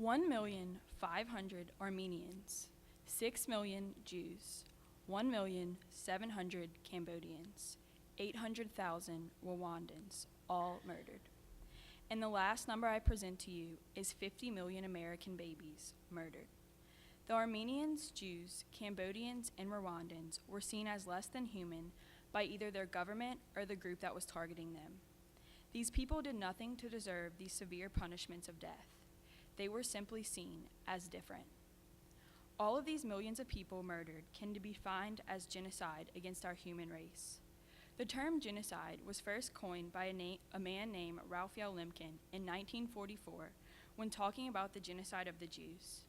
1,500,000 Armenians, 6 million Jews, 1,700,000 Cambodians, 800,000 Rwandans, all murdered. And the last number I present to you is 50 million American babies murdered. The Armenians, Jews, Cambodians, and Rwandans were seen as less than human by either their government or the group that was targeting them. These people did nothing to deserve these severe punishments of death. They were simply seen as different. All of these millions of people murdered can be defined as genocide against our human race. The term genocide was first coined by a man named Raphael Lemkin in 1944 when talking about the genocide of the Jews.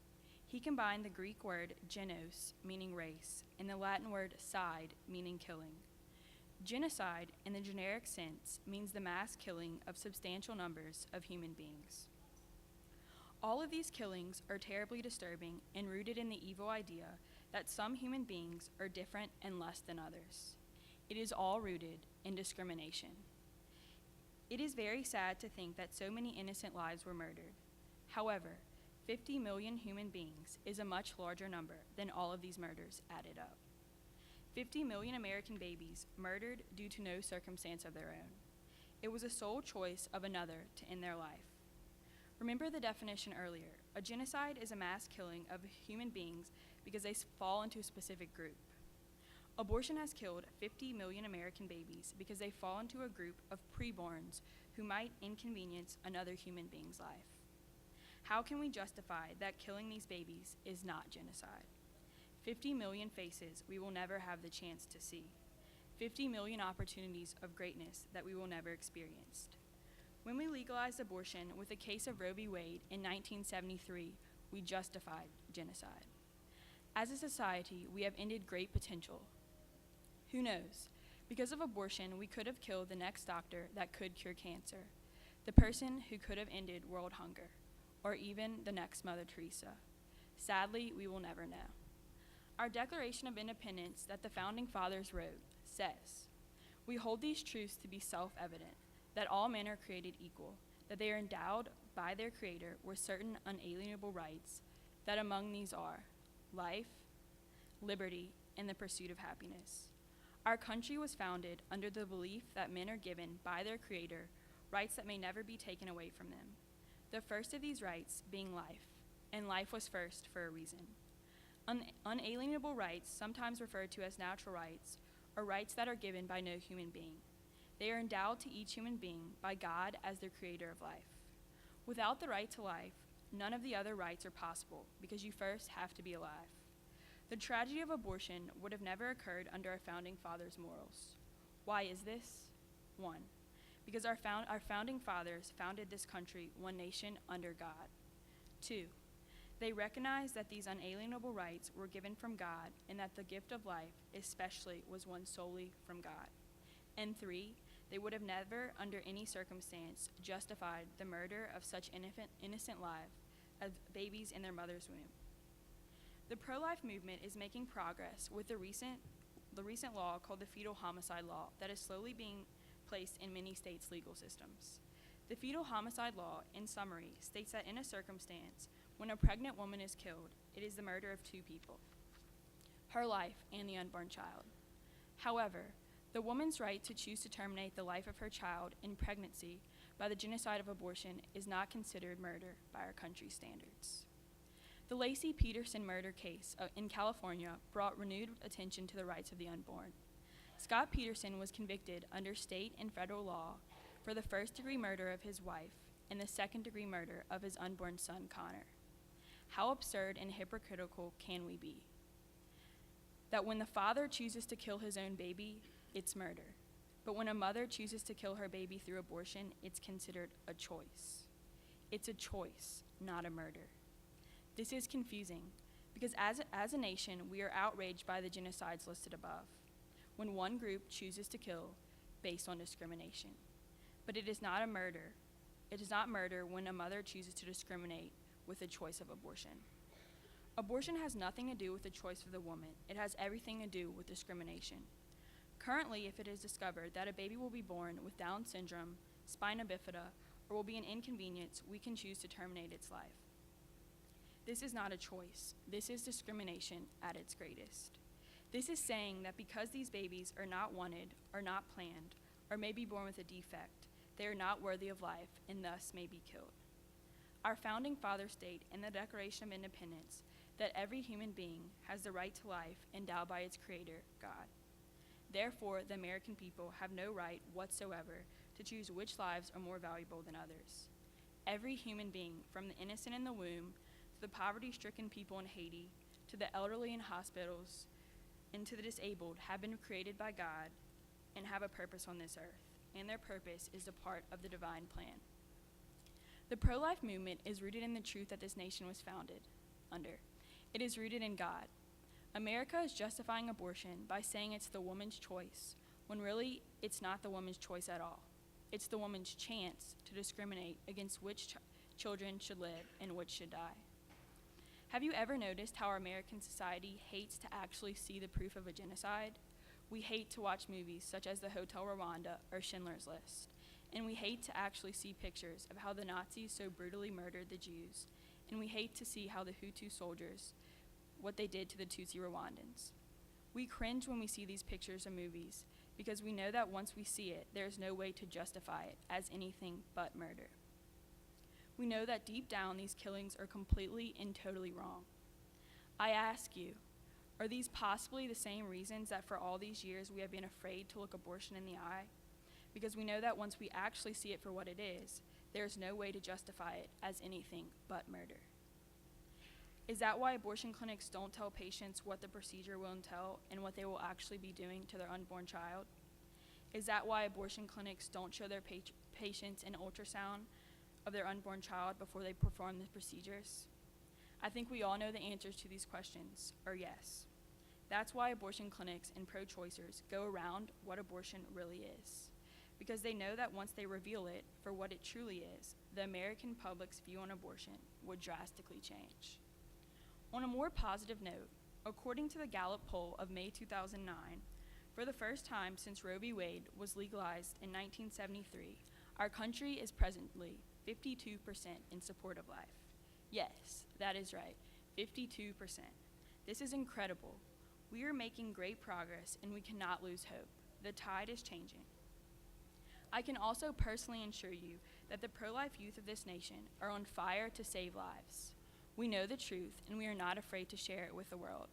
He combined the Greek word genos, meaning race, and the Latin word cide, meaning killing. Genocide, in the generic sense, means the mass killing of substantial numbers of human beings. All of these killings are terribly disturbing and rooted in the evil idea that some human beings are different and less than others. It is all rooted in discrimination. It is very sad to think that so many innocent lives were murdered. However, 50 million human beings is a much larger number than all of these murders added up. 50 million American babies murdered due to no circumstance of their own. It was a sole choice of another to end their life. Remember the definition earlier. A genocide is a mass killing of human beings because they fall into a specific group. Abortion has killed 50 million American babies because they fall into a group of preborns who might inconvenience another human being's life. How can we justify that killing these babies is not genocide? 50 million faces we will never have the chance to see. 50 million opportunities of greatness that we will never experience. When we legalized abortion with the case of Roe v. Wade in 1973, we justified genocide. As a society, we have ended great potential. Who knows? Because of abortion, we could have killed the next doctor that could cure cancer, the person who could have ended world hunger, or even the next Mother Teresa. Sadly, we will never know. Our Declaration of Independence that the Founding Fathers wrote says, "We hold these truths to be self-evident, that all men are created equal, that they are endowed by their Creator with certain unalienable rights, that among these are life, liberty, and the pursuit of happiness. Our country was founded under the belief that men are given by their Creator rights that may never be taken away from them. The first of these rights being life, and life was first for a reason. Unalienable rights, sometimes referred to as natural rights, are rights that are given by no human being. They are endowed to each human being by God as their creator of life. Without the right to life, none of the other rights are possible because you first have to be alive. The tragedy of abortion would have never occurred under our founding fathers' morals. Why is this? 1, because our founding fathers founded this country one nation under God. 2, they recognized that these unalienable rights were given from God and that the gift of life especially was one solely from God. And 3, they would have never, under any circumstance, justified the murder of such innocent lives as babies in their mother's womb. The pro-life movement is making progress with the recent law called the fetal homicide law that is slowly being placed in many states' legal systems. The fetal homicide law, in summary, states that in a circumstance when a pregnant woman is killed, it is the murder of 2 people, her life and the unborn child. However, the woman's right to choose to terminate the life of her child in pregnancy by the genocide of abortion is not considered murder by our country's standards. The Laci Peterson murder case in California brought renewed attention to the rights of the unborn. Scott Peterson was convicted under state and federal law for the first-degree murder of his wife and the second-degree murder of his unborn son, Connor. How absurd and hypocritical can we be? That when the father chooses to kill his own baby, it's murder. But when a mother chooses to kill her baby through abortion, it's considered a choice. It's a choice, not a murder. This is confusing because as a nation, we are outraged by the genocides listed above, when one group chooses to kill based on discrimination. But it is not a murder. It is not murder when a mother chooses to discriminate with the choice of abortion. Abortion has nothing to do with the choice of the woman. It has everything to do with discrimination. Currently, if it is discovered that a baby will be born with Down syndrome, spina bifida, or will be an inconvenience, we can choose to terminate its life. This is not a choice. This is discrimination at its greatest. This is saying that because these babies are not wanted, or not planned, or may be born with a defect, they are not worthy of life and thus may be killed. Our founding fathers state in the Declaration of Independence that every human being has the right to life endowed by its creator, God. Therefore, the American people have no right whatsoever to choose which lives are more valuable than others. Every human being, from the innocent in the womb, to the poverty-stricken people in Haiti, to the elderly in hospitals, and to the disabled, have been created by God and have a purpose on this earth, and their purpose is a part of the divine plan. The pro-life movement is rooted in the truth that this nation was founded under. It is rooted in God. America is justifying abortion by saying it's the woman's choice, when really it's not the woman's choice at all. It's the woman's chance to discriminate against which children should live and which should die. Have you ever noticed how our American society hates to actually see the proof of a genocide? We hate to watch movies such as the Hotel Rwanda or Schindler's List, and we hate to actually see pictures of how the Nazis so brutally murdered the Jews, and we hate to see how the Hutu soldiers, what they did to the Tutsi Rwandans. We cringe when we see these pictures or movies because we know that once we see it, there is no way to justify it as anything but murder. We know that deep down these killings are completely and totally wrong. I ask you, are these possibly the same reasons that for all these years we have been afraid to look abortion in the eye? Because we know that once we actually see it for what it is, there is no way to justify it as anything but murder. Is that why abortion clinics don't tell patients what the procedure will entail and what they will actually be doing to their unborn child? Is that why abortion clinics don't show their patients an ultrasound of their unborn child before they perform the procedures? I think we all know the answers to these questions are yes. That's why abortion clinics and pro-choicers go around what abortion really is, because they know that once they reveal it for what it truly is, the American public's view on abortion would drastically change. On a more positive note, according to the Gallup poll of May 2009, for the first time since Roe v. Wade was legalized in 1973, our country is presently 52% in support of life. Yes, that is right, 52%. This is incredible. We are making great progress and we cannot lose hope. The tide is changing. I can also personally assure you that the pro-life youth of this nation are on fire to save lives. We know the truth, and we are not afraid to share it with the world.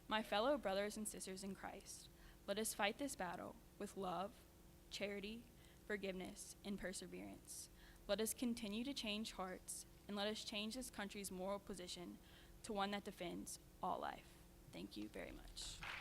My fellow brothers and sisters in Christ, let us fight this battle with love, charity, forgiveness, and perseverance. Let us continue to change hearts, and let us change this country's moral position to one that defends all life. Thank you very much.